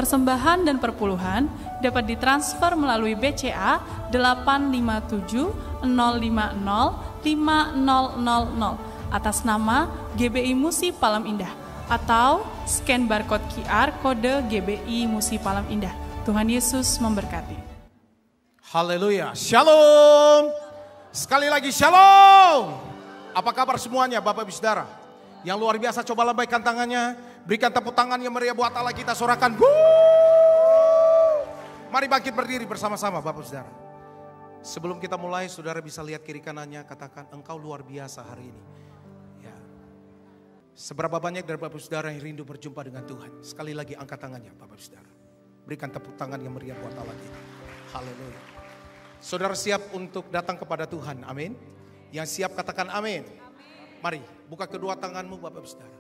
persembahan dan perpuluhan dapat ditransfer melalui BCA 857 050 5000 atas nama GBI Musi Palem Indah atau scan barcode QR kode GBI Musi Palem Indah. Tuhan Yesus memberkati. Haleluya. Shalom. Sekali lagi shalom. Apa kabar semuanya Bapak Ibu Saudara? Yang luar biasa, coba lambaikan tangannya. Berikan tepuk tangan yang meriah buat Allah kita, sorakan. Mari bangkit berdiri bersama-sama Bapak Saudara. Sebelum kita mulai, saudara bisa lihat kiri kanannya, katakan engkau luar biasa hari ini. Ya. Seberapa banyak dari Bapak Saudara yang rindu berjumpa dengan Tuhan? Sekali lagi angkat tangannya Bapak Saudara. Berikan tepuk tangan yang meriah buat Allah kita. Haleluya. Saudara siap untuk datang kepada Tuhan, amin. Yang siap katakan amin. Mari buka kedua tanganmu Bapak Saudara.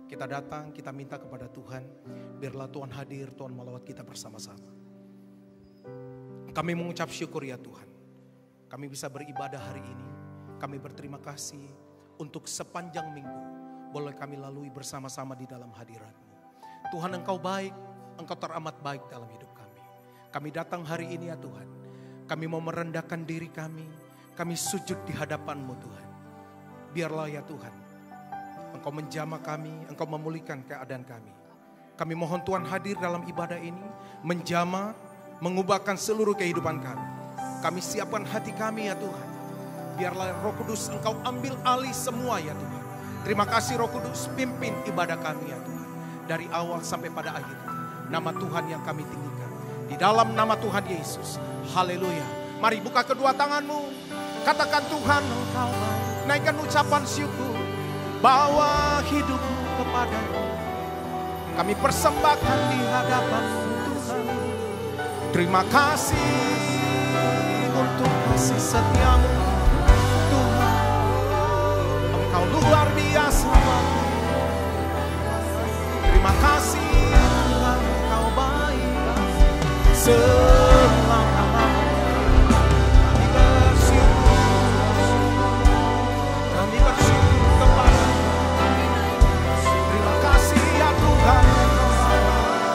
Kita datang, kita minta kepada Tuhan. Biarlah Tuhan hadir, Tuhan melawat kita bersama-sama. Kami mengucap syukur ya Tuhan. Kami bisa beribadah hari ini. Kami berterima kasih untuk sepanjang minggu. Boleh kami lalui bersama-sama di dalam hadirat-Mu. Tuhan Engkau baik, Engkau teramat baik dalam hidup kami. Kami datang hari ini ya Tuhan. Kami mau merendahkan diri kami. Kami sujud di hadapan-Mu Tuhan. Biarlah ya Tuhan, Engkau menjamah kami, Engkau memulihkan keadaan kami. Kami mohon Tuhan hadir dalam ibadah ini, menjamah, mengubahkan seluruh kehidupan kami. Kami siapkan hati kami ya Tuhan. Biarlah Roh Kudus Engkau ambil alih semua ya Tuhan. Terima kasih Roh Kudus, pimpin ibadah kami ya Tuhan. Dari awal sampai pada akhir. Nama Tuhan yang kami tinggikan. Di dalam nama Tuhan Yesus. Haleluya. Mari buka kedua tanganmu. Katakan Tuhan Engkau baik. Naikkan ucapan syukur. Bawa hidupmu kepadamu. Kami persembahkan di hadapan-Mu Tuhan. Terima kasih untuk kasih setia-Mu Tuhan. Engkau luar biasa. Terima kasih Tuhan, Engkau baik. Selama kami bersyukur kepada-Mu. Terima kasih ya Tuhan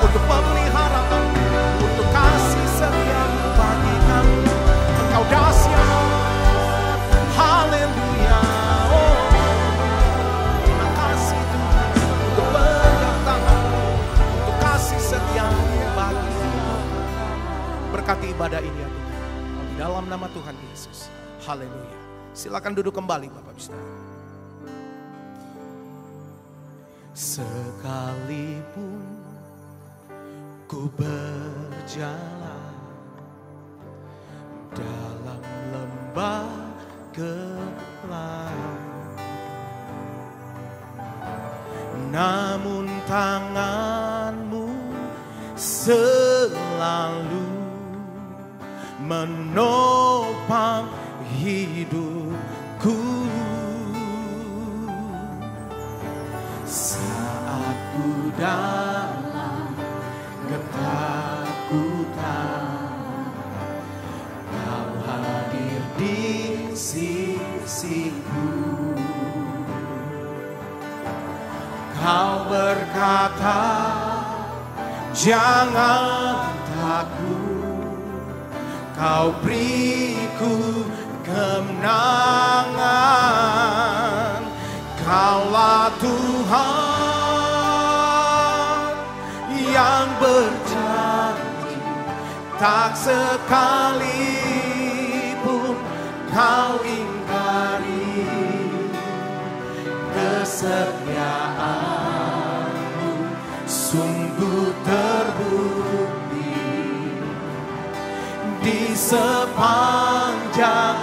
untuk pemeliharaan, untuk kasih setia-Mu bagi kami. Engkau dahsyat. Haleluya. Oh, terima kasih Tuhan untuk penyertaan-Mu, untuk kasih setia-Mu bagi kami. Berkati ibadah ini ya Tuhan. Di dalam nama Tuhan Yesus. Haleluya. Silakan duduk kembali Bapak Saudara. Sekalipun ku berjalan dalam lembah gelap, namun tangan-Mu selalu menopang hidupku. Saat ku dalam ketakutan, Kau hadir di sisiku. Kau berkata, jangan takut, Kau beriku kemenangan. Kaulah Tuhan yang berjanji, tak sekalipun Kau ingkari kesetiaan-Mu. Sungguh terbukti di sepanjang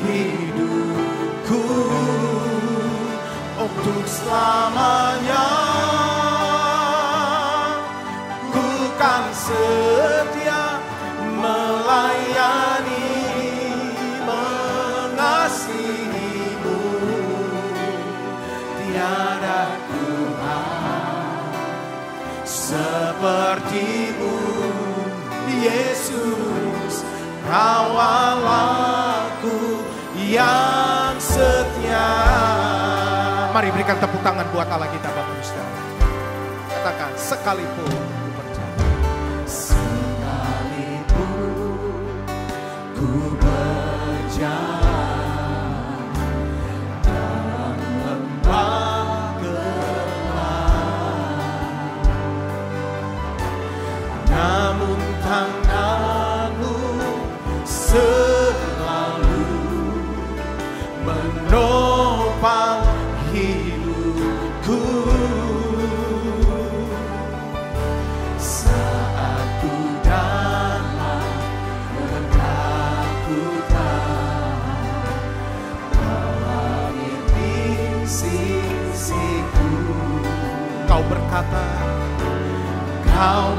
hidupku. Untuk selamanya ku kan setia melayani, mengasihi-Mu. Tiada Tuhan seperti-Mu, Yesus. Kau Allahku yang setia. Mari berikan tepuk tangan buat Allah kita Bapak Saudara. Katakan, sekalipun ku berjalan,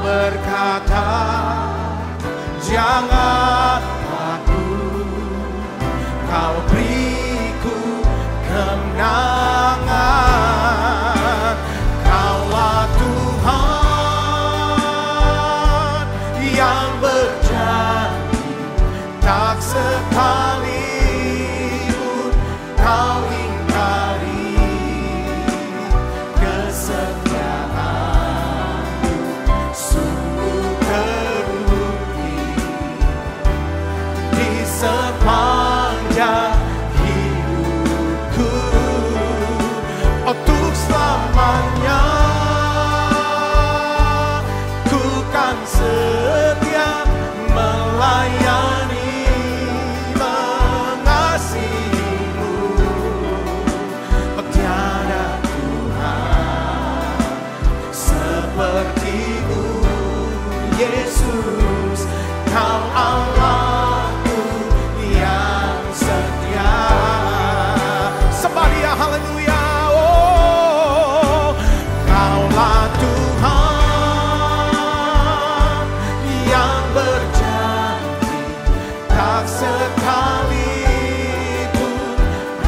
berkata, jangan takut, Kau beriku kemenangan. Kaulah Tuhan yang berjanji, tak sekalipun Kau ingkari kesetiaan-Mu. Sungguh terbukti di sepanjang hidupku, untuk selamanya ku kan setia melayani, mengasihi-Mu. Oh, tiada Tuhan seperti-Mu, Yesus. Kau Allahku yang setia. Sembah Dia, haleluya. Oh, Kaulah Tuhan yang berjanji, tak sekalipun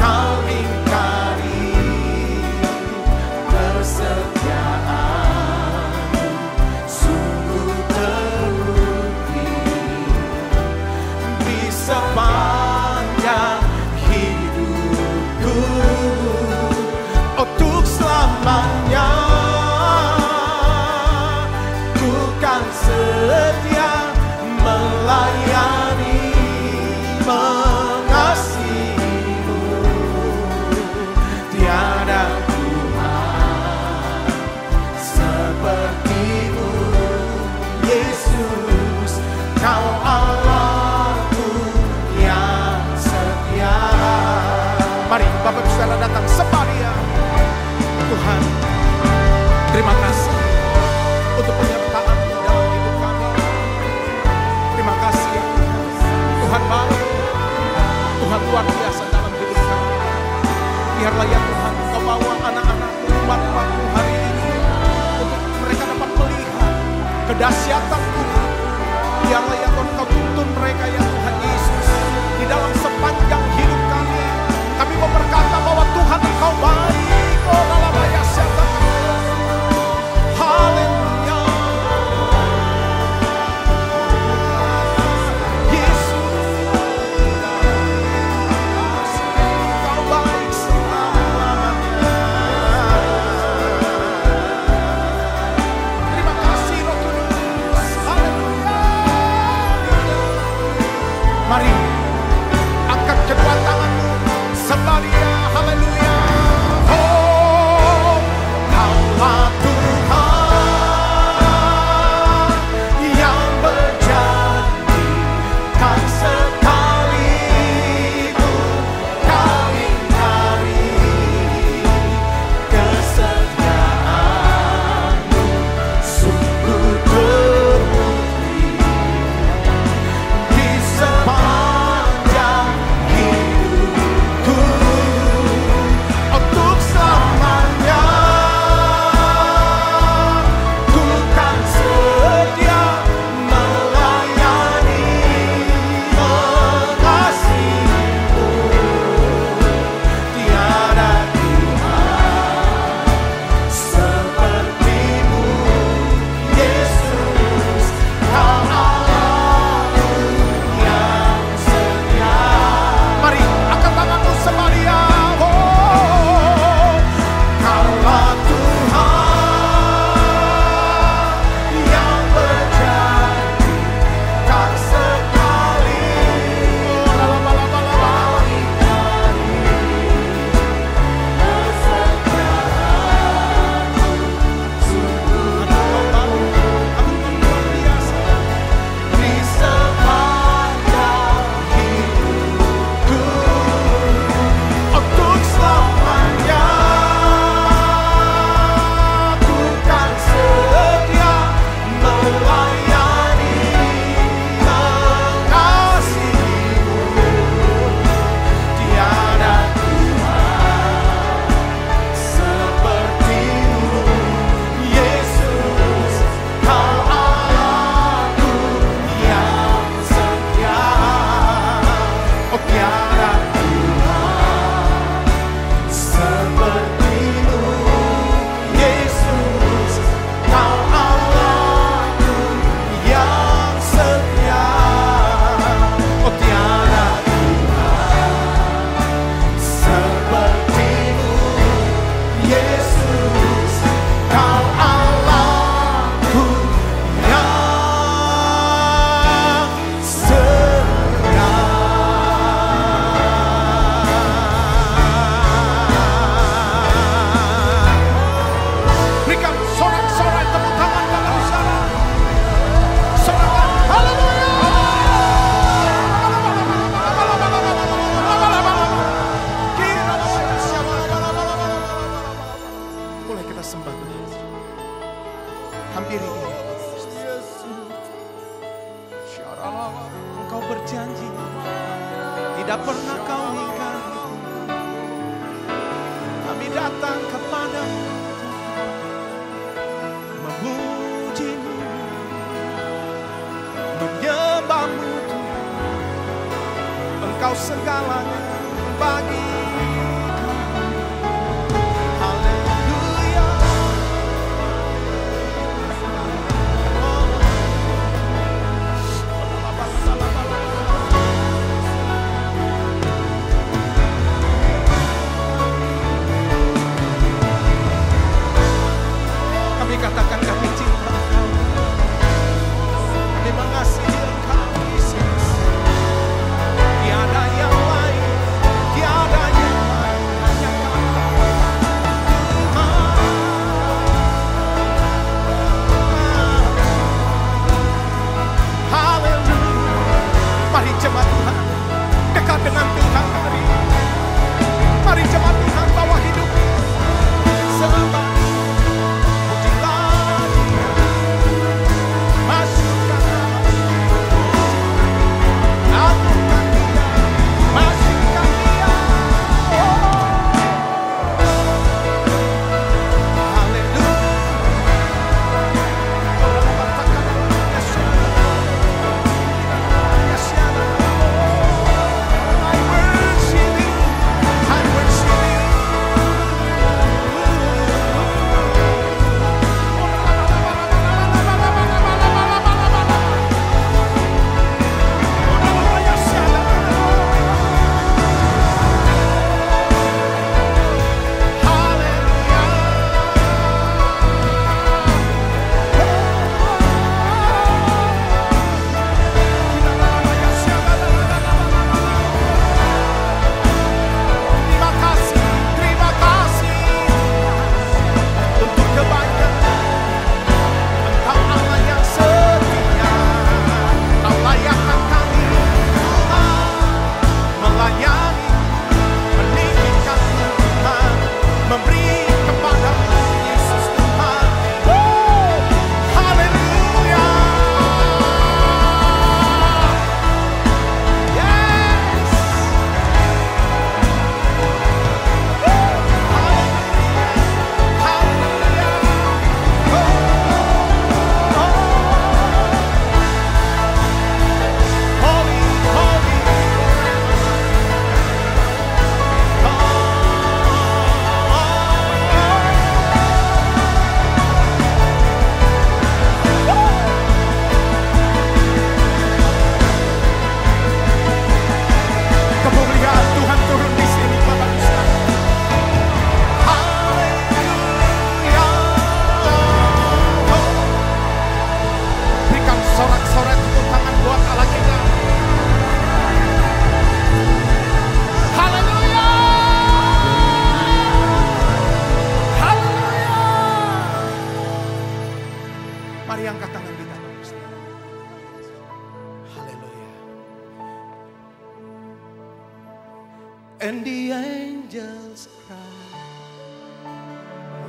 Kau ingkari kesetiaan-Mu. Sungguh terbukti di sepanjang hidupku, untuk selamanya ku kan setia melayani, mengasihi-Mu. Tiada Tuhan seperti-Mu, Yesus. Kau Allahku yang setia. Mari Bapak Ibu Saudara datang, sembah Dia. Tuhan, terima kasih untuk penyertaan-Mu dalam hidup kami. Terima kasih ya Tuhan. Tuhan baik, Tuhan luar biasa dalam hidup kami. Biarlah ya Tuhan, Kau bawa anak-anak-Mu, umat-umat-Mu hari ini, untuk mereka dapat melihat kedahsyatan Tuhan. Biarlah ya Tuhan, Kau tuntun mereka ya Tuhan Yesus di dalam sepanjang hidup kami. Kami mau berkata bahwa Tuhan Engkau baik. Oh, dalam ayat setan. Haleluya. Yesus, Kau baik selamanya. Terima kasih Roh Kudus. Hampiri dia. Engkau berjanji tidak pernah kau ingkari. Kami datang kepadamu memujimu, menyembahmu Tuhan. Engkau segalanya bagi kami. Haleluya. Kami katakan kami cinta Engkau. Kami mengasihi Engkau, Yesus. Tiada yang lain, tiada yang lain, hanya Kau. Haleluya. Mari jemaat Tuhan dekat dengan Tuhan hari ini. Mari jemaat Tuhan bawa hidup sembah. Mari angkat tangan kita. Haleluya. And the angels cry,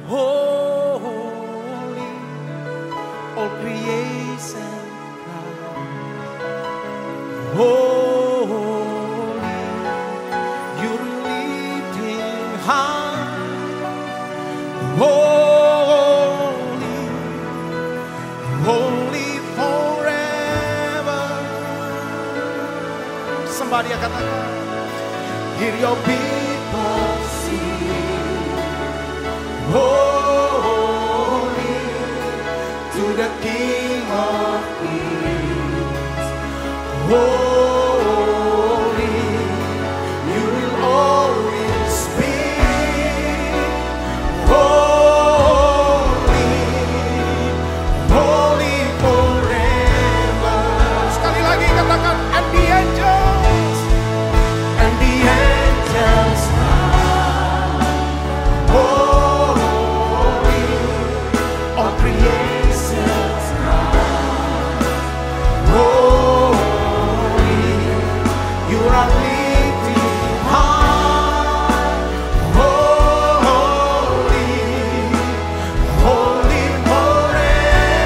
holy, all creation cry, holy, you're lifting high, holy forever. Somebody katakan, hear your people sing, holy to the King of Kings, holy, you will always be, holy, holy forever. Sekali lagi katakan, and the angels, and the angels cry, holy, all creation cry, holy, you are lifted high, holy, holy forever.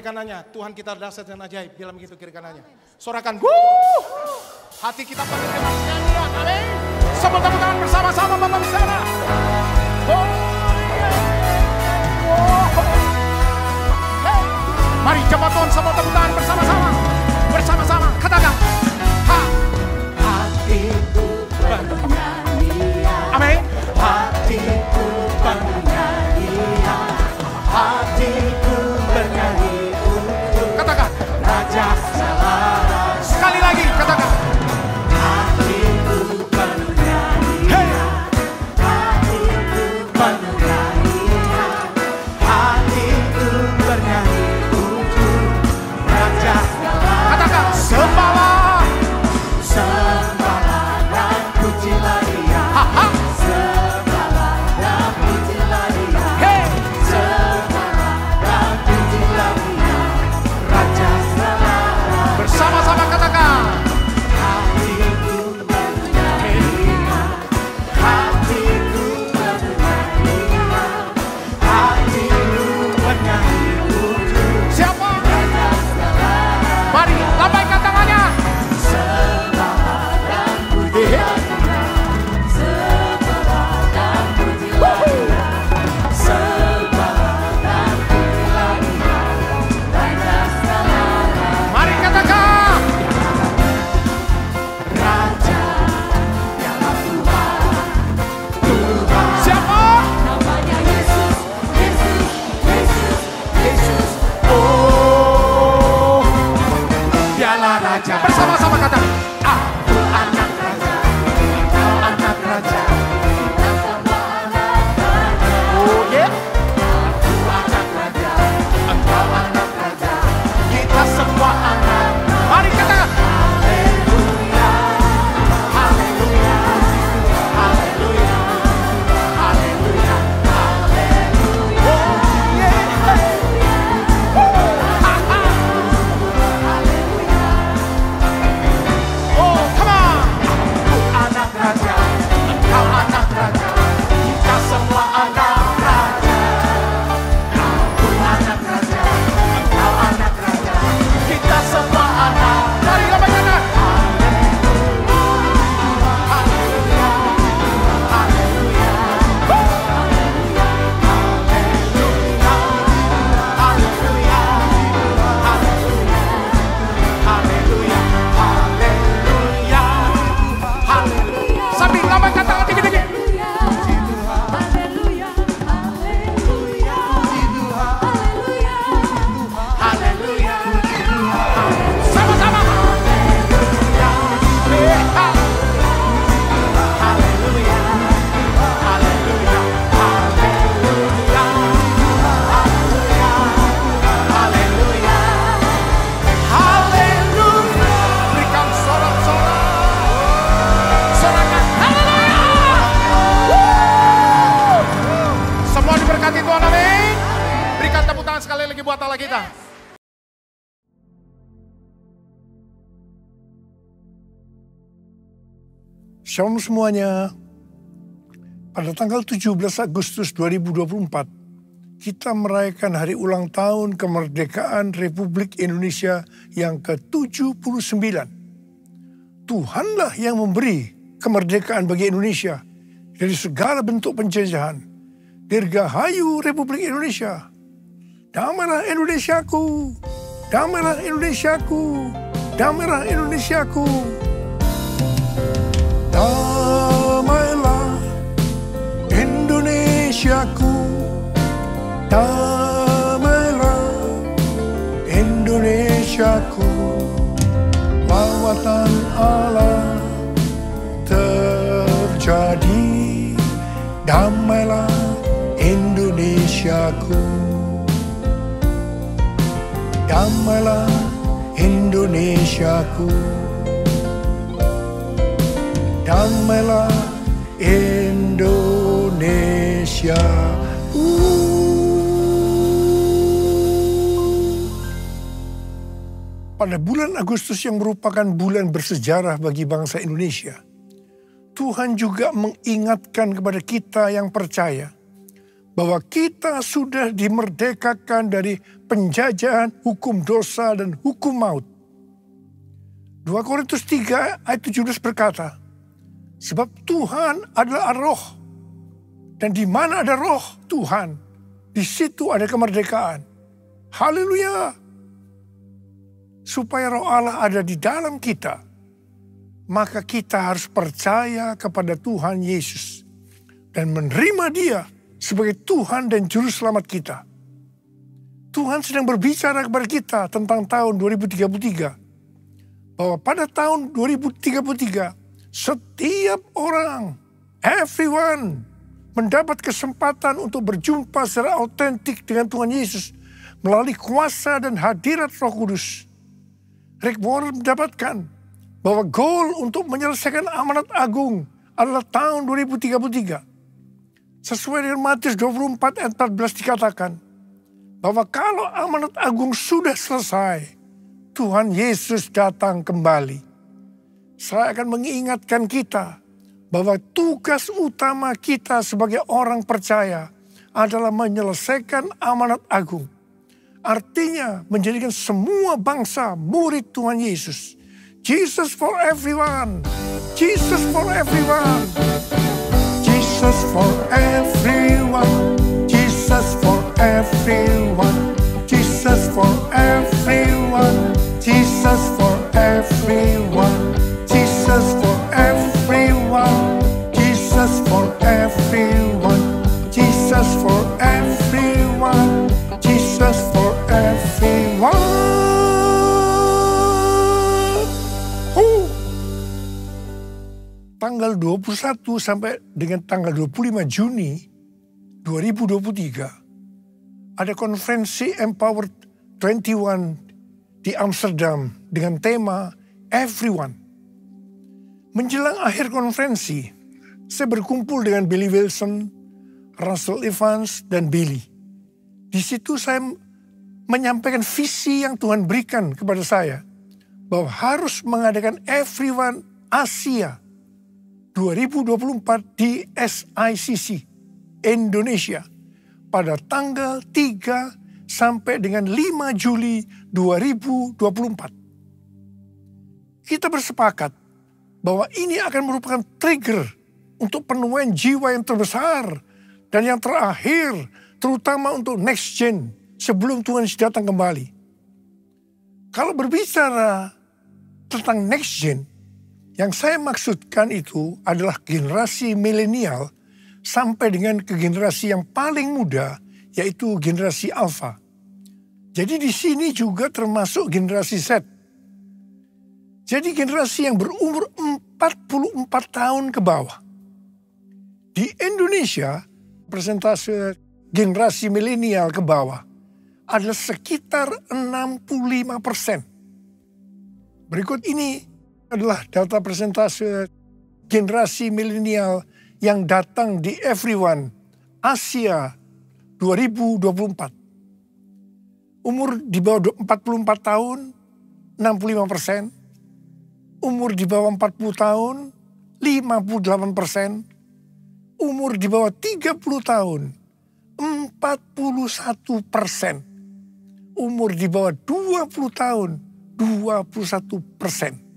kanannya. Tuhan kita dahsyat dan ajaib. Bilang begitu kiri kanannya. Sorakan. Hati kita penuh dengan nyanyian. Amin. Semua tepuk tangan bersama-sama Bapak di sana. Mari coba Tuhan semua tepuk tangan bersama-sama. Bersama-sama katakan. Hatiku penuh nyanyian. Amin. Hatiku penuh nyanyian. Hatiku bernyanyi untuk katakan Raja Selaras. Sekali lagi katakan. Hatiku penuh nyanyian. Hatiku penuh nyanyian. Hatiku bernyanyi untuk Raja Selaras. Katakan sembahlah. Sembahlah dan pujilah Dia. Sembahlah dan pujilah Dia. Sembahlah dan pujilah Dia. Raja Selaras. Bersama-sama katakan. Hatiku bernyanyian. Hatiku bernyanyian. Hatiku bernyanyi untuk siapa? Raja Selaras. Mari lambaikan tangannya. Sembahlah dan pujilah Dia. Sembahlah dan pujilah Dia. Sembahlah dan pujilah Dia. Raja Selaras. Mari katakan. Raja, Dialah Tuhan. Tuhan. Siapa? Namanya Yesus. Yesus. Yesus. Yesus. Oh, Dialah Raja. Bersama-sama kata. Aku anak raja. Engkau anak raja. Kita semua anak raja. Oh yeah. Aku anak raja. Engkau anak raja. Kita semua anak. Mari katakan. Haleluya. Haleluya. Haleluya. Haleluya. Haleluya. Oh yeah. Oh, come on. Aku anak raja, engkau anak raja, kita semua anak raja. Aku anak raja, engkau anak raja, kita semua anak. Mari lambaikan. Haleluya, haleluya, haleluya, haleluya, haleluya, haleluya, haleluya, haleluya, haleluya. Sambil lambaikan tangan tinggi-tinggi. Haleluya, haleluya, haleluya, sama-sama. Haleluya, haleluya, haleluya, haleluya, haleluya, haleluya. Berikan sorak-sorak. Sorakan haleluya. Semua diberkati Tuhan, amin. Berikan tepuk tangan sekali lagi buat Allah kita. Shalom semuanya. Pada tanggal 17 Agustus 2024, kita merayakan hari ulang tahun kemerdekaan Republik Indonesia yang ke-79. Tuhanlah yang memberi kemerdekaan bagi Indonesia dari segala bentuk penjajahan. Dirgahayu Republik Indonesia. Damailah Indonesiaku. Damailah Indonesiaku. Damailah Indonesiaku. Damailah Indonesiaku. Damailah Indonesiaku. Lawatan Allah terjadi. Damailah Indonesiaku. Damailah Indonesiaku. Damailah Indonesia. Pada bulan Agustus yang merupakan bulan bersejarah bagi bangsa Indonesia, Tuhan juga mengingatkan kepada kita yang percaya bahwa kita sudah dimerdekakan dari penjajahan hukum dosa dan hukum maut. 2 Korintus 3 ayat 17 berkata, sebab Tuhan adalah roh, dan di mana ada roh Tuhan, di situ ada kemerdekaan. Haleluya! Supaya roh Allah ada di dalam kita, maka kita harus percaya kepada Tuhan Yesus dan menerima Dia sebagai Tuhan dan Juru Selamat kita. Tuhan sedang berbicara kepada kita tentang tahun 2033. Bahwa pada tahun 2033, setiap orang, everyone, mendapat kesempatan untuk berjumpa secara autentik dengan Tuhan Yesus melalui kuasa dan hadirat Roh Kudus. Rick Warren mendapatkan bahwa goal untuk menyelesaikan amanat agung adalah tahun 2033. Sesuai dengan Matius 24 ayat 14 dikatakan bahwa kalau amanat agung sudah selesai, Tuhan Yesus datang kembali. Saya akan mengingatkan kita bahwa tugas utama kita sebagai orang percaya adalah menyelesaikan amanat agung. Artinya menjadikan semua bangsa murid Tuhan Yesus. Jesus for everyone. Jesus for everyone. Jesus for everyone. Jesus for everyone. Jesus for everyone. Jesus for everyone. Jesus for everyone. Jesus for everyone. Jesus for everyone. Jesus for everyone. Tanggal 21 sampai dengan tanggal 25 Juni 2023 ada konferensi Empowered 21 di Amsterdam dengan tema Everyone. Menjelang akhir konferensi, saya berkumpul dengan Billy Wilson, Russell Evans, dan Billy. Di situ saya menyampaikan visi yang Tuhan berikan kepada saya bahwa harus mengadakan Everyone Asia 2024 di SICC Indonesia pada tanggal 3 sampai dengan 5 Juli 2024. Kita bersepakat bahwa ini akan merupakan trigger untuk penemuan jiwa yang terbesar dan yang terakhir, terutama untuk next gen sebelum Tuhan Yesus datang kembali. Kalau berbicara tentang next gen, yang saya maksudkan itu adalah generasi milenial sampai dengan ke generasi yang paling muda, yaitu generasi Alpha. Jadi di sini juga termasuk generasi Z. Jadi generasi yang berumur 44 tahun ke bawah. Di Indonesia, persentase generasi milenial ke bawah adalah sekitar 65%. Berikut ini adalah data persentase generasi milenial yang datang di Everyone Asia 2024. Umur di bawah 44 tahun, 65%. Umur di bawah 40 tahun, 58%. Umur di bawah 30 tahun, 41%. Umur di bawah 20 tahun, 21%.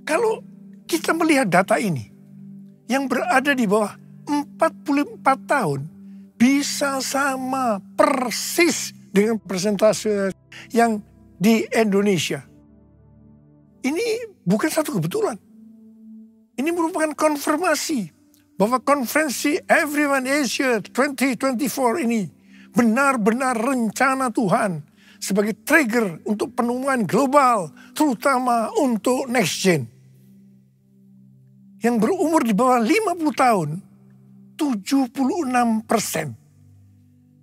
Kalau kita melihat data ini, yang berada di bawah 44 tahun bisa sama persis dengan persentase yang di Indonesia. Ini bukan satu kebetulan. Ini merupakan konfirmasi bahwa konferensi Everyone Asia 2024 ini benar-benar rencana Tuhan sebagai trigger untuk penemuan global, terutama untuk next gen. Yang berumur di bawah 50 tahun, 76%.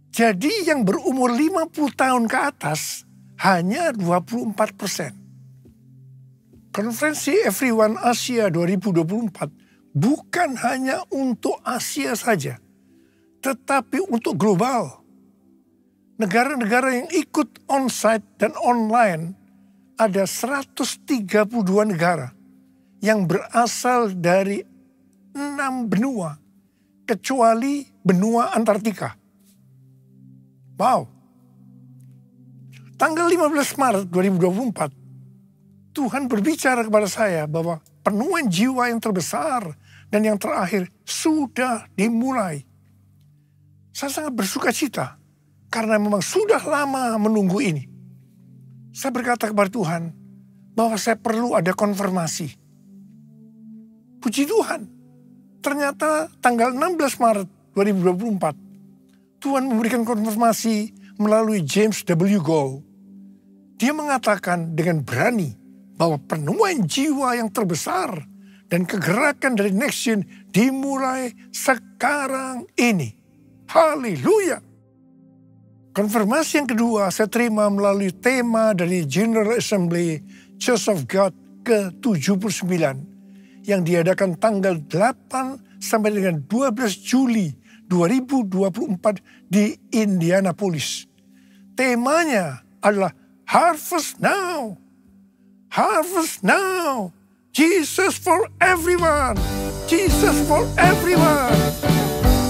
Jadi yang berumur 50 tahun ke atas, hanya 24%. Konferensi Everyone Asia 2024 bukan hanya untuk Asia saja, tetapi untuk global. Negara-negara yang ikut on-site dan online ada 132 negara yang berasal dari 6 benua, kecuali benua Antartika. Wow. Tanggal 15 Maret 2024, Tuhan berbicara kepada saya bahwa penuaian jiwa yang terbesar dan yang terakhir sudah dimulai. Saya sangat bersuka cita karena memang sudah lama menunggu ini. Saya berkata kepada Tuhan bahwa saya perlu ada konfirmasi. Puji Tuhan, ternyata tanggal 16 Maret 2024, Tuhan memberikan konfirmasi melalui James W. Goll. Dia mengatakan dengan berani bahwa penuaian jiwa yang terbesar dan kegerakan dari Next Gen dimulai sekarang ini. Haleluya. Konfirmasi yang kedua saya terima melalui tema dari General Assembly Church of God ke-79 yang diadakan tanggal 8 sampai dengan 12 Juli 2024 di Indianapolis. Temanya adalah Harvest Now. Harvest Now. Jesus for everyone. Jesus for everyone.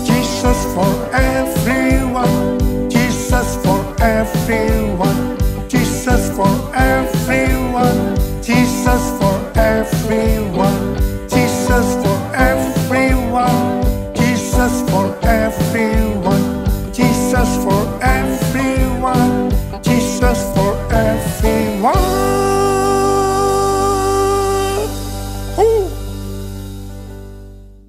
Jesus for everyone. Jesus for everyone. Jesus for everyone. Jesus for everyone. Jesus for everyone. Jesus for everyone. Jesus for everyone. Jesus for everyone.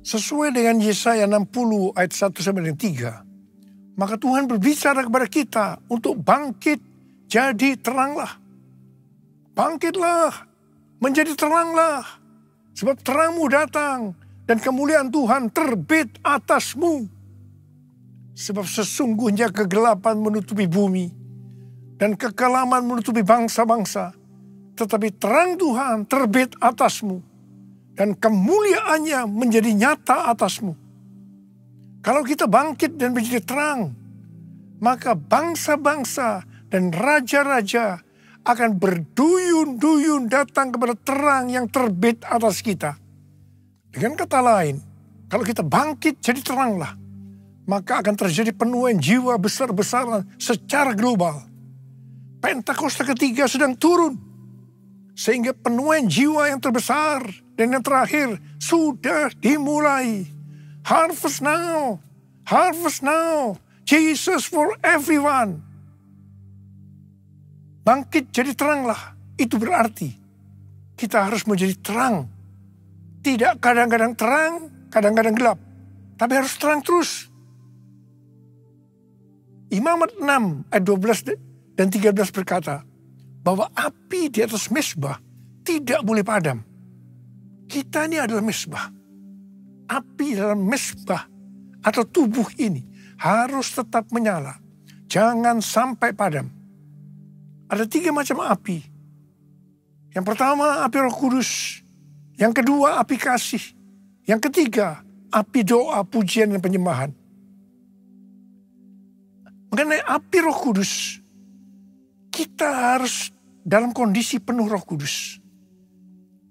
Sesuai dengan Yesaya 60 ayat 1 sampai dengan 3. Maka Tuhan berbicara kepada kita untuk bangkit jadi teranglah. Bangkitlah, menjadi teranglah. Sebab terangmu datang dan kemuliaan Tuhan terbit atasmu. Sebab sesungguhnya kegelapan menutupi bumi dan kekelaman menutupi bangsa-bangsa. Tetapi terang Tuhan terbit atasmu dan kemuliaannya menjadi nyata atasmu. Kalau kita bangkit dan menjadi terang, maka bangsa-bangsa dan raja-raja akan berduyun-duyun datang kepada terang yang terbit atas kita. Dengan kata lain, kalau kita bangkit jadi teranglah, maka akan terjadi penuaian jiwa besar-besaran secara global. Pentakosta ketiga sedang turun, sehingga penuaian jiwa yang terbesar dan yang terakhir sudah dimulai. Harvest now, harvest now, Jesus for everyone. Bangkit jadi teranglah, itu berarti kita harus menjadi terang. Tidak kadang-kadang terang, kadang-kadang gelap, tapi harus terang terus. Imamat 6 ayat 12 dan 13 berkata bahwa api di atas mezbah tidak boleh padam. Kita ini adalah mezbah. Api dalam mezbah atau tubuh ini harus tetap menyala. Jangan sampai padam. Ada 3 macam api. Yang pertama api Roh Kudus. Yang kedua api kasih. Yang ketiga api doa, pujian dan penyembahan. Mengenai api Roh Kudus, kita harus dalam kondisi penuh Roh Kudus.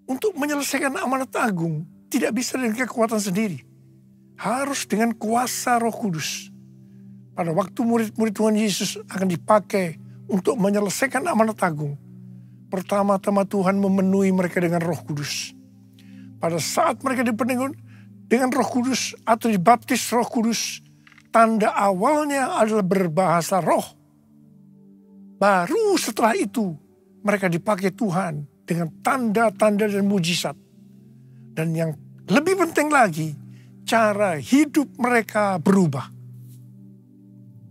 Untuk menyelesaikan amanat agung, tidak bisa dengan kekuatan sendiri. Harus dengan kuasa Roh Kudus. Pada waktu murid-murid Tuhan Yesus akan dipakai untuk menyelesaikan amanat agung, pertama-tama Tuhan memenuhi mereka dengan Roh Kudus. Pada saat mereka dipenuhi dengan Roh Kudus atau dibaptis Roh Kudus, tanda awalnya adalah berbahasa roh. Baru setelah itu mereka dipakai Tuhan dengan tanda-tanda dan mujizat. Dan yang lebih penting lagi, cara hidup mereka berubah.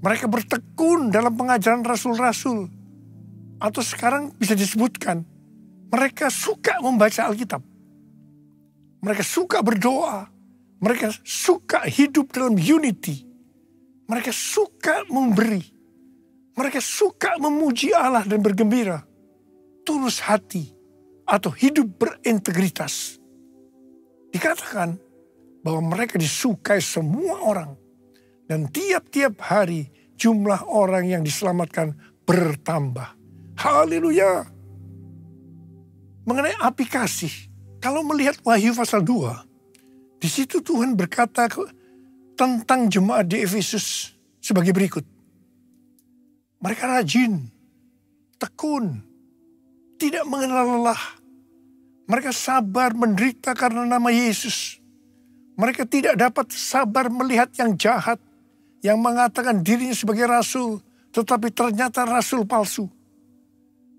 Mereka bertekun dalam pengajaran rasul-rasul. Atau sekarang bisa disebutkan, mereka suka membaca Alkitab. Mereka suka berdoa. Mereka suka hidup dalam unity. Mereka suka memberi. Mereka suka memuji Allah dan bergembira. Tulus hati atau hidup berintegritas. Dikatakan bahwa mereka disukai semua orang. Dan tiap-tiap hari jumlah orang yang diselamatkan bertambah. Haleluya. Mengenai api kasih, kalau melihat Wahyu pasal 2, di situ Tuhan berkata tentang jemaat di Efesus sebagai berikut. Mereka rajin, tekun, tidak mengenal lelah. Mereka sabar menderita karena nama Yesus. Mereka tidak dapat sabar melihat yang jahat, yang mengatakan dirinya sebagai rasul, tetapi ternyata rasul palsu.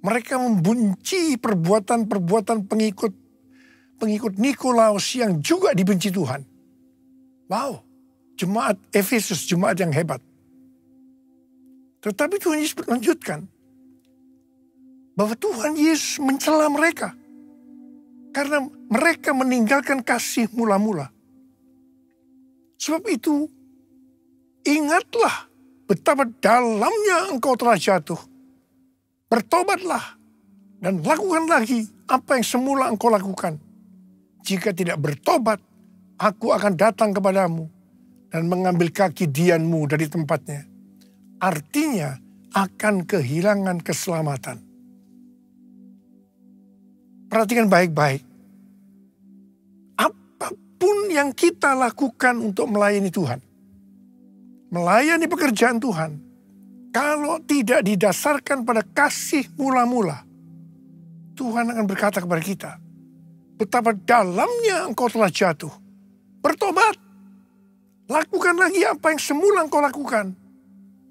Mereka membenci perbuatan-perbuatan pengikut Nikolaus yang juga dibenci Tuhan. Wow, jemaat Efesus, jemaat yang hebat. Tetapi Tuhan Yesus melanjutkan bahwa Tuhan Yesus mencela mereka karena mereka meninggalkan kasih mula-mula. Sebab itu, ingatlah betapa dalamnya engkau telah jatuh. Bertobatlah dan lakukan lagi apa yang semula engkau lakukan. Jika tidak bertobat, aku akan datang kepadamu dan mengambil kaki dianmu dari tempatnya. Artinya akan kehilangan keselamatan. Perhatikan baik-baik. Apapun yang kita lakukan untuk melayani Tuhan, melayani pekerjaan Tuhan, kalau tidak didasarkan pada kasih mula-mula, Tuhan akan berkata kepada kita, betapa dalamnya engkau telah jatuh. Bertobat. Lakukan lagi apa yang semula engkau lakukan.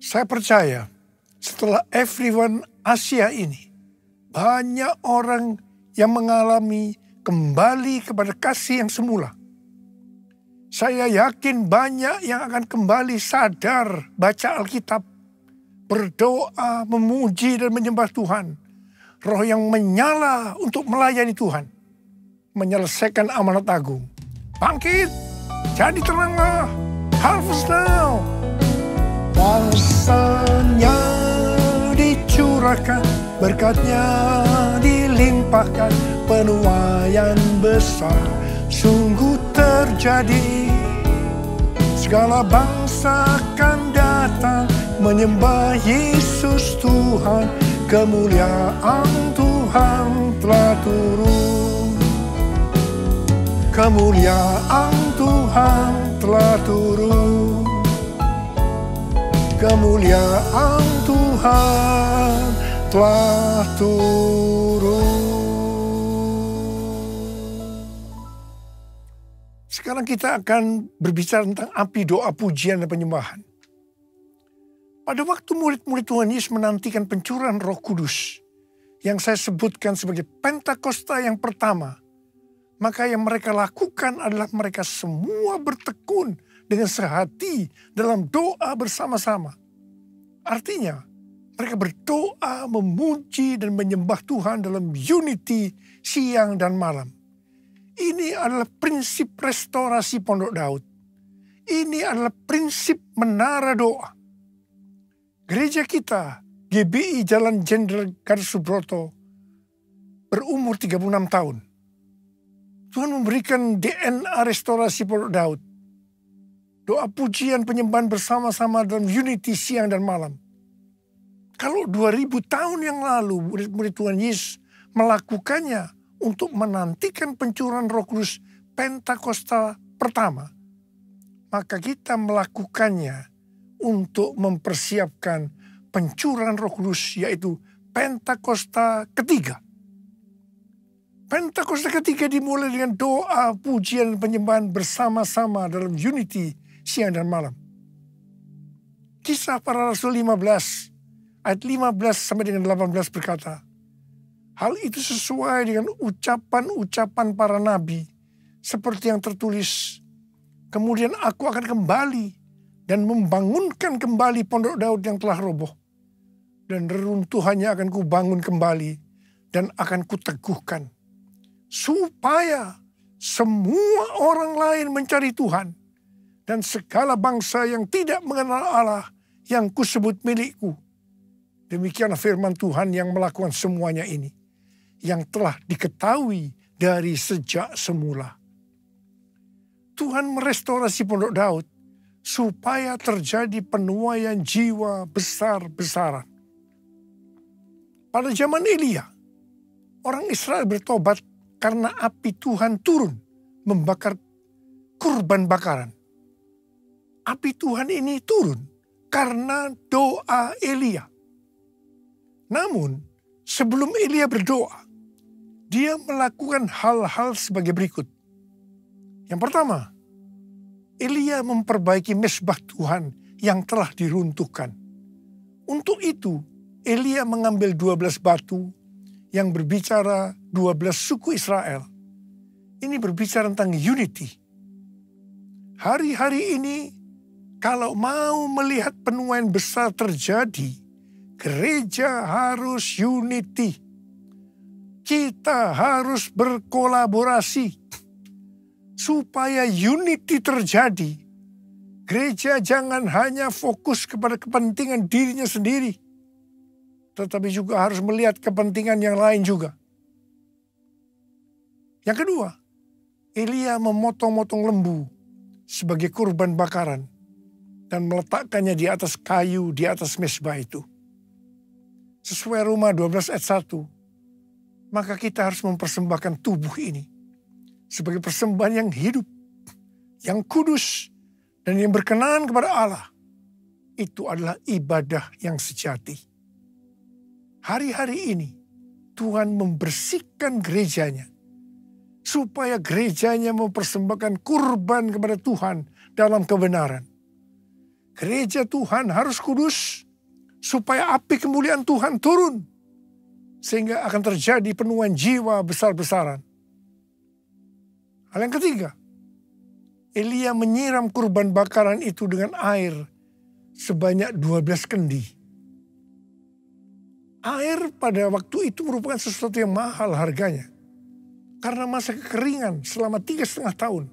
Saya percaya setelah Everyone Asia ini, banyak orang yang mengalami kembali kepada kasih yang semula. Saya yakin banyak yang akan kembali sadar baca Alkitab, berdoa, memuji dan menyembah Tuhan. Roh yang menyala untuk melayani Tuhan, menyelesaikan amanat agung. Bangkit, jadi teranglah, harvest now. Kuasanya dicurahkan, berkatnya dilimpahkan, penuaian besar sungguh terjadi. Segala bangsa akan datang menyembah Yesus Tuhan, kemuliaan Tuhan telah turun. Kemuliaan Tuhan telah turun. Kemuliaan Tuhan telah turun. Sekarang kita akan berbicara tentang api doa, pujian, dan penyembahan. Pada waktu murid-murid Tuhan Yesus menantikan pencurahan Roh Kudus, yang saya sebutkan sebagai Pentakosta yang pertama, maka yang mereka lakukan adalah mereka semua bertekun dengan sehati dalam doa bersama-sama. Artinya, mereka berdoa, memuji, dan menyembah Tuhan dalam unity siang dan malam. Ini adalah prinsip restorasi Pondok Daud. Ini adalah prinsip menara doa. Gereja kita, GBI Jalan Jenderal Gatot Subroto, berumur 36 tahun. Tuhan memberikan DNA restorasi Pondok Daud. Doa pujian penyembahan bersama-sama dalam unity siang dan malam. Kalau 2000 tahun yang lalu murid-murid Tuhan Yesus melakukannya untuk menantikan pencurahan Roh Kudus Pentakosta pertama, maka kita melakukannya untuk mempersiapkan pencurahan Roh Kudus, yaitu Pentakosta ketiga. Pentakosta ketiga dimulai dengan doa, pujian, penyembahan bersama-sama dalam unity siang dan malam. Kisah Para Rasul 15, ayat 15 sampai dengan 18 berkata, hal itu sesuai dengan ucapan-ucapan para nabi, seperti yang tertulis, kemudian aku akan kembali dan membangunkan kembali Pondok Daud yang telah roboh, dan reruntuhannya akan kubangun kembali dan akan kuteguhkan, supaya semua orang lain mencari Tuhan, dan segala bangsa yang tidak mengenal Allah yang kusebut milikku. Demikianlah firman Tuhan yang melakukan semuanya ini, yang telah diketahui dari sejak semula. Tuhan merestorasi Pondok Daud supaya terjadi penuaian jiwa besar-besaran. Pada zaman Elia, orang Israel bertobat karena api Tuhan turun membakar kurban bakaran. Api Tuhan ini turun karena doa Elia. Namun, sebelum Elia berdoa, dia melakukan hal-hal sebagai berikut. Yang pertama, Elia memperbaiki mezbah Tuhan yang telah diruntuhkan. Untuk itu, Elia mengambil 12 batu yang berbicara 12 suku Israel. Ini berbicara tentang unity. Hari-hari ini, kalau mau melihat penuaian besar terjadi, gereja harus unity. Kita harus berkolaborasi. Supaya unity terjadi, gereja jangan hanya fokus kepada kepentingan dirinya sendiri, tetapi juga harus melihat kepentingan yang lain juga. Yang kedua, Elia memotong-motong lembu sebagai kurban bakaran dan meletakkannya di atas kayu di atas mezbah itu. Sesuai Roma 12 ayat 1, maka kita harus mempersembahkan tubuh ini sebagai persembahan yang hidup, yang kudus, dan yang berkenan kepada Allah. Itu adalah ibadah yang sejati. Hari-hari ini Tuhan membersihkan gerejanya, supaya gerejanya mempersembahkan kurban kepada Tuhan dalam kebenaran. Gereja Tuhan harus kudus, supaya api kemuliaan Tuhan turun, sehingga akan terjadi penuaian jiwa besar-besaran. Hal yang ketiga, Elia menyiram kurban bakaran itu dengan air sebanyak 12 kendi. Air pada waktu itu merupakan sesuatu yang mahal harganya, karena masa kekeringan selama 3,5 tahun.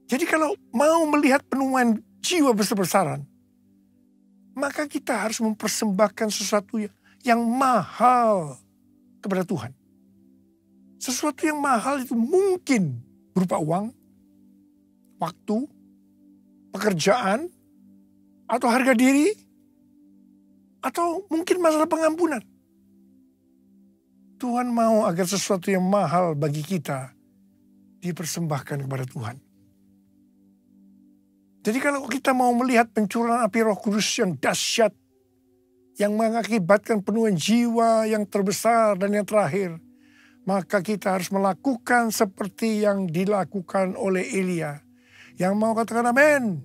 Jadi kalau mau melihat penuaian jiwa besar-besaran, maka kita harus mempersembahkan sesuatu yang mahal kepada Tuhan. Sesuatu yang mahal itu mungkin berupa uang, waktu, pekerjaan, atau harga diri, atau mungkin masalah pengampunan. Tuhan mau agar sesuatu yang mahal bagi kita dipersembahkan kepada Tuhan. Jadi kalau kita mau melihat pencurahan api Roh Kudus yang dahsyat, yang mengakibatkan penuaian jiwa yang terbesar dan yang terakhir, maka kita harus melakukan seperti yang dilakukan oleh Elia. Yang mau katakan amin.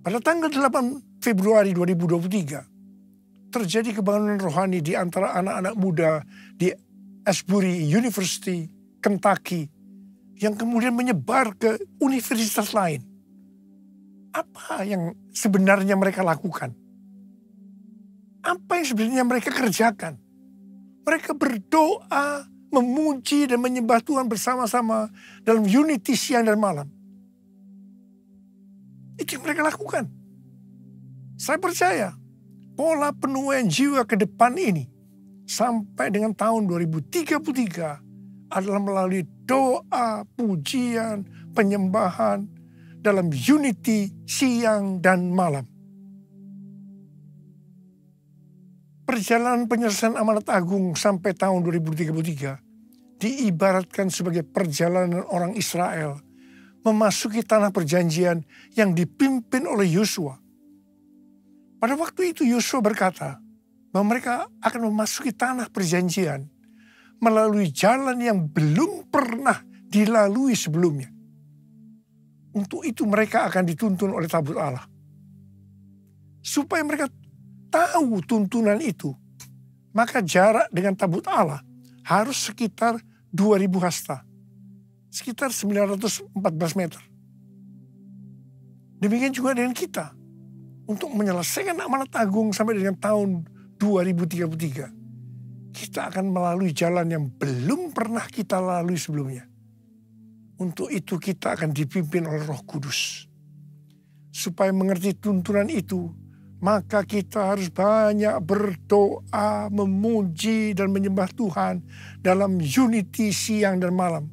Pada tanggal 8 Februari 2023, terjadi kebangunan rohani di antara anak-anak muda di Asbury University, Kentucky, yang kemudian menyebar ke universitas lain. Apa yang sebenarnya mereka lakukan? Apa yang sebenarnya mereka kerjakan? Mereka berdoa, memuji dan menyembah Tuhan bersama-sama dalam unity siang dan malam. Itu yang mereka lakukan. Saya percaya pola penuaian jiwa ke depan ini sampai dengan tahun 2033 adalah melalui doa, pujian, penyembahan dalam unity siang dan malam. Perjalanan penyelesaian amanat agung sampai tahun 2033 diibaratkan sebagai perjalanan orang Israel memasuki tanah perjanjian yang dipimpin oleh Yosua. Pada waktu itu Yosua berkata bahwa mereka akan memasuki tanah perjanjian melalui jalan yang belum pernah dilalui sebelumnya. Untuk itu mereka akan dituntun oleh tabut Allah. Supaya mereka tahu tuntunan itu, maka jarak dengan tabut Allah harus sekitar 2000 hasta. Sekitar 914 meter. Demikian juga dengan kita. Untuk menyelesaikan amanat agung sampai dengan tahun 2033. Kita akan melalui jalan yang belum pernah kita lalui sebelumnya. Untuk itu kita akan dipimpin oleh Roh Kudus. Supaya mengerti tuntunan itu, maka kita harus banyak berdoa, memuji dan menyembah Tuhan dalam unity siang dan malam.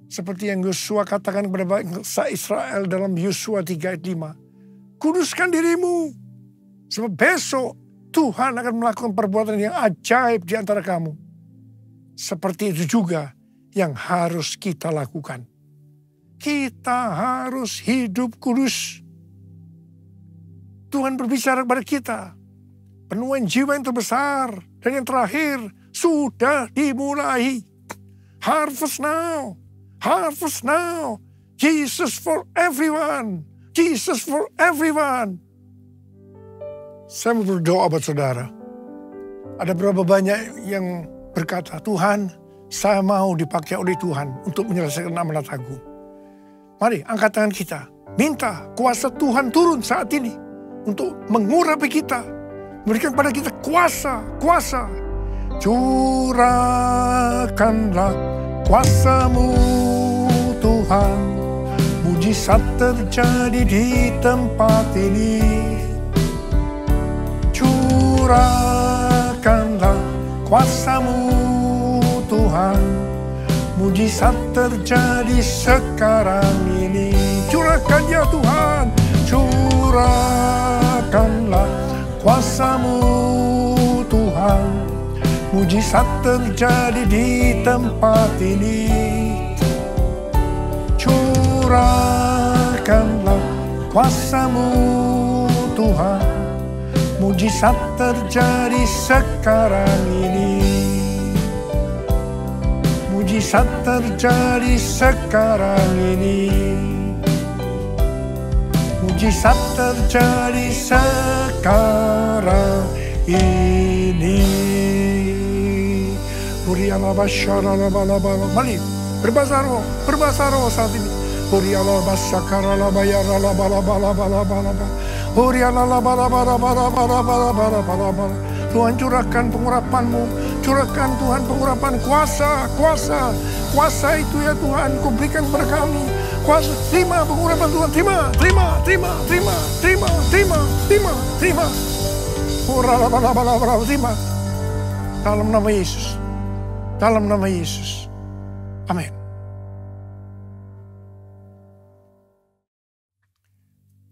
Seperti yang Yosua katakan kepada bangsa Israel dalam Yosua 3 ayat 5. Kuduskan dirimu, sebab besok Tuhan akan melakukan perbuatan yang ajaib di antara kamu. Seperti itu juga yang harus kita lakukan. Kita harus hidup kudus. Tuhan berbicara kepada kita. Penuaian jiwa yang terbesar dan yang terakhir sudah dimulai. Harvest now. Harvest now. Jesus for everyone. Jesus for everyone. Saya mau berdoa buat saudara. Ada berapa banyak yang berkata, Tuhan, saya mau dipakai oleh Tuhan untuk menyelesaikan amanat agung. Mari angkat tangan kita. Minta kuasa Tuhan turun saat ini untuk mengurapi kita. Memberikan kepada kita kuasa. Curahkanlah kuasa-Mu Tuhan. Mujizat terjadi di tempat ini. Curahkanlah kuasa-Mu Tuhan. Mujizat terjadi sekarang ini. Curahkan ya Tuhan. Curahkanlah kuasa-Mu Tuhan. Mujizat terjadi di tempat ini. Curahkanlah kuasa-Mu Tuhan. Mujizat terjadi sekarang ini. Mujizat terjadi sekarang ini. Mujizat terjadi sekarang ini. Mari berbahasa roh saat ini. Tuhan curahkan pengurapan-Mu. Curahkan Tuhan pengurapan kuasa itu ya Tuhan. Kau berikan kepada kami. Kuasa, terima pengurapan Tuhan. Terima. Terima. Dalam nama Yesus. Dalam nama Yesus. Amin.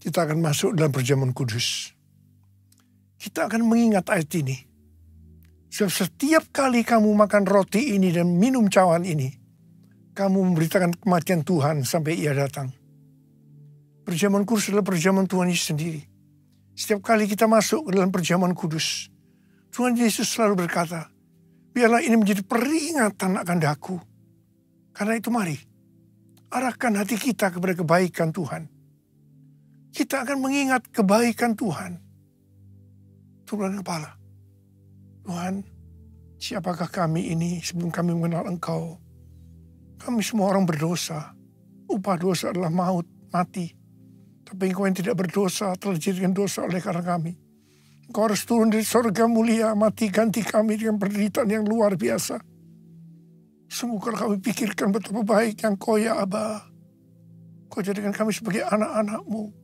Kita akan masuk dalam perjamuan kudus. Kita akan mengingat ayat ini. Sebab setiap kali kamu makan roti ini dan minum cawan ini, kamu memberitakan kematian Tuhan sampai Ia datang. Perjamuan kudus adalah perjamuan Tuhan Yesus sendiri. Setiap kali kita masuk ke dalam perjamuan kudus, Tuhan Yesus selalu berkata, biarlah ini menjadi peringatan akan daku. Karena itu mari, arahkan hati kita kepada kebaikan Tuhan. Kita akan mengingat kebaikan Tuhan. Turunkan kepala. Tuhan, siapakah kami ini sebelum kami mengenal Engkau? Kami semua orang berdosa. Upah dosa adalah maut, mati. Tapi Engkau yang tidak berdosa telah dijadikan dosa oleh karena kami. Engkau harus turun dari surga mulia, mati ganti kami dengan penderitaan yang luar biasa. Sungguh kalau kami pikirkan betapa baik yang Kau ya Aba. Kau jadikan kami sebagai anak-anak-Mu.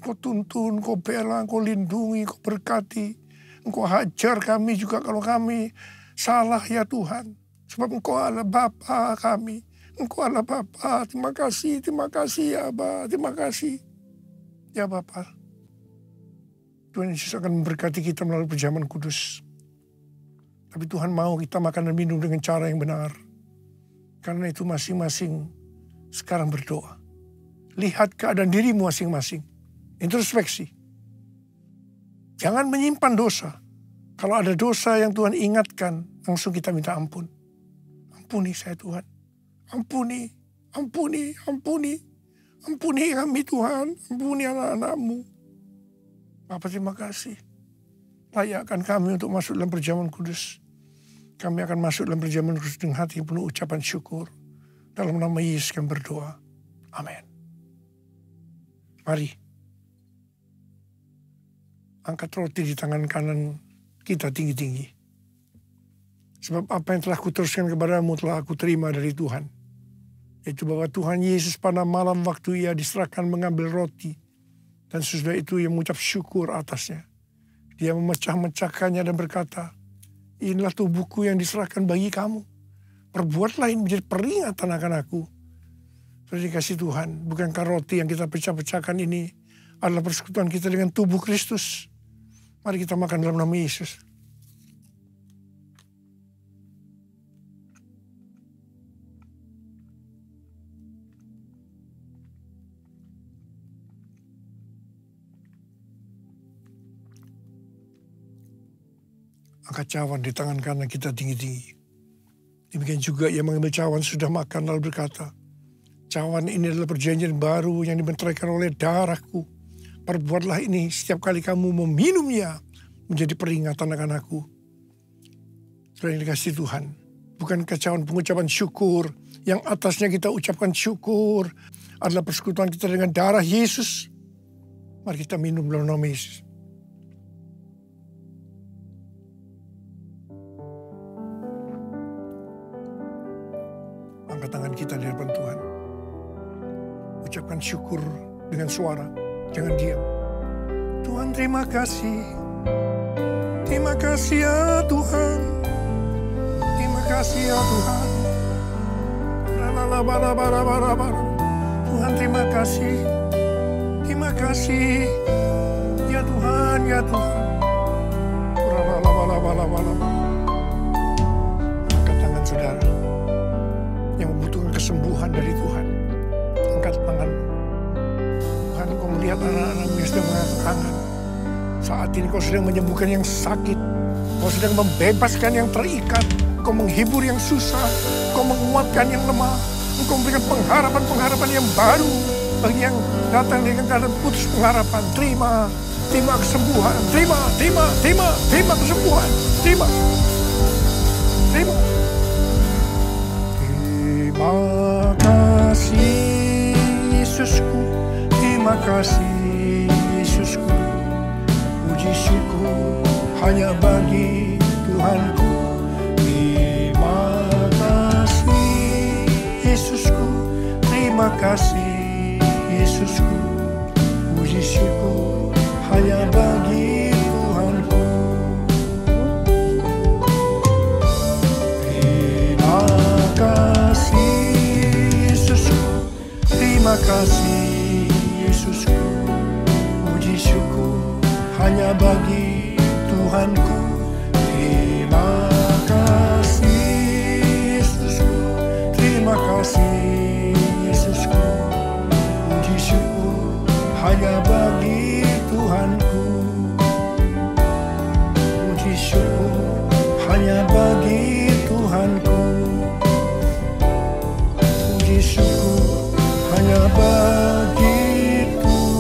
Kau tuntun, Kau bela, Kau lindungi, Kau berkati. Engkau hajar kami juga kalau kami salah ya Tuhan. Sebab Engkau adalah Bapa kami. Engkau adalah Bapa. Terima kasih ya Aba. Terima kasih. Ya Bapa. Tuhan Yesus akan memberkati kita melalui perjamuan kudus. Tapi Tuhan mau kita makan dan minum dengan cara yang benar. Karena itu masing-masing sekarang berdoa. Lihat keadaan dirimu masing-masing. Introspeksi. Jangan menyimpan dosa. Kalau ada dosa yang Tuhan ingatkan, langsung kita minta ampun. Ampuni saya Tuhan. Ampuni. Ampuni kami Tuhan. Ampuni anak-anak-Mu. Bapa terima kasih. Layakkan kami untuk masuk dalam perjamuan kudus. Kami akan masuk dalam perjamuan kudus dengan hati penuh ucapan syukur. Dalam nama Yesus kami berdoa. Amin. Mari. Angkat roti di tangan kanan kita tinggi-tinggi. Sebab apa yang telah kuteruskan kepadamu telah aku terima dari Tuhan. Yaitu bahwa Tuhan Yesus pada malam waktu Ia diserahkan mengambil roti. Dan sesudah itu Ia mengucap syukur atasnya. Dia memecah-mecahkannya dan berkata, inilah tubuhku yang diserahkan bagi kamu. Perbuatlah ini menjadi peringatan akan aku. Sudah dikasih Tuhan, bukankah roti yang kita pecah-pecahkan ini adalah persekutuan kita dengan tubuh Kristus. Mari kita makan dalam nama Yesus. angkat cawan di tangan kanan kita tinggi-tinggi. Demikian juga ia mengambil cawan sudah makan lalu berkata, cawan ini adalah perjanjian baru yang dibenteraikan oleh darahku. Perbuatlah ini setiap kali kamu meminumnya menjadi peringatan akan aku. Saudara yang dikasihi Tuhan, bukankah cawan pengucapan syukur yang atasnya kita ucapkan syukur adalah persekutuan kita dengan darah Yesus? Mari kita minum dalam nama Yesus. Angkat tangan kita di hadapan Tuhan. Ucapkan syukur dengan suara. Jangan diam. Tuhan terima kasih. Terima kasih ya Tuhan. Terima kasih ya Tuhan. Tuhan terima kasih. Terima kasih. Ya Tuhan, ya Tuhan. Angkat tangan saudara yang membutuhkan kesembuhan dari Tuhan. Angkat tangan. Tuhan, kau melihat anak-anakmu yang sedang mengangkat tangan. Saat ini kau sedang menyembuhkan yang sakit. Kau sedang membebaskan yang terikat. Kau menghibur yang susah. Kau menguatkan yang lemah. Engkau memberikan pengharapan-pengharapan yang baru. Bagi yang datang dengan keadaan putus pengharapan. Terima kesembuhan. Terima kesembuhan. Terima kasih Yesusku. Terima kasih Yesusku. Puji syukur hanya bagi Tuhanku. Terima kasih Yesusku. Terima kasih Yesusku. Puji syukur hanya bagi Tuhanku. Terima kasih Yesusku. Terima kasih Yesusku. Puji syukur hanya bagi Tuhanku. Terima kasih Yesusku. Terima kasih Yesusku. Puji syukur hanya bagi Tuhanku. Puji syukur hanya bagi Tuhanku. Puji syukur hanya bagi Tuhanku.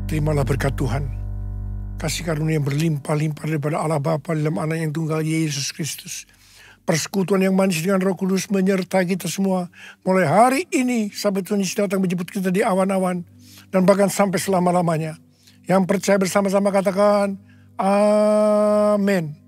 Terimalah berkat Tuhan. Kasih karunia yang berlimpah-limpah daripada Allah Bapa dalam Anak yang tunggal Yesus Kristus. Persekutuan yang manis dengan Roh Kudus menyertai kita semua. Mulai hari ini sampai Tuhan Yesus datang menjemput kita di awan-awan. Dan bahkan sampai selama-lamanya. Yang percaya bersama-sama katakan, amin.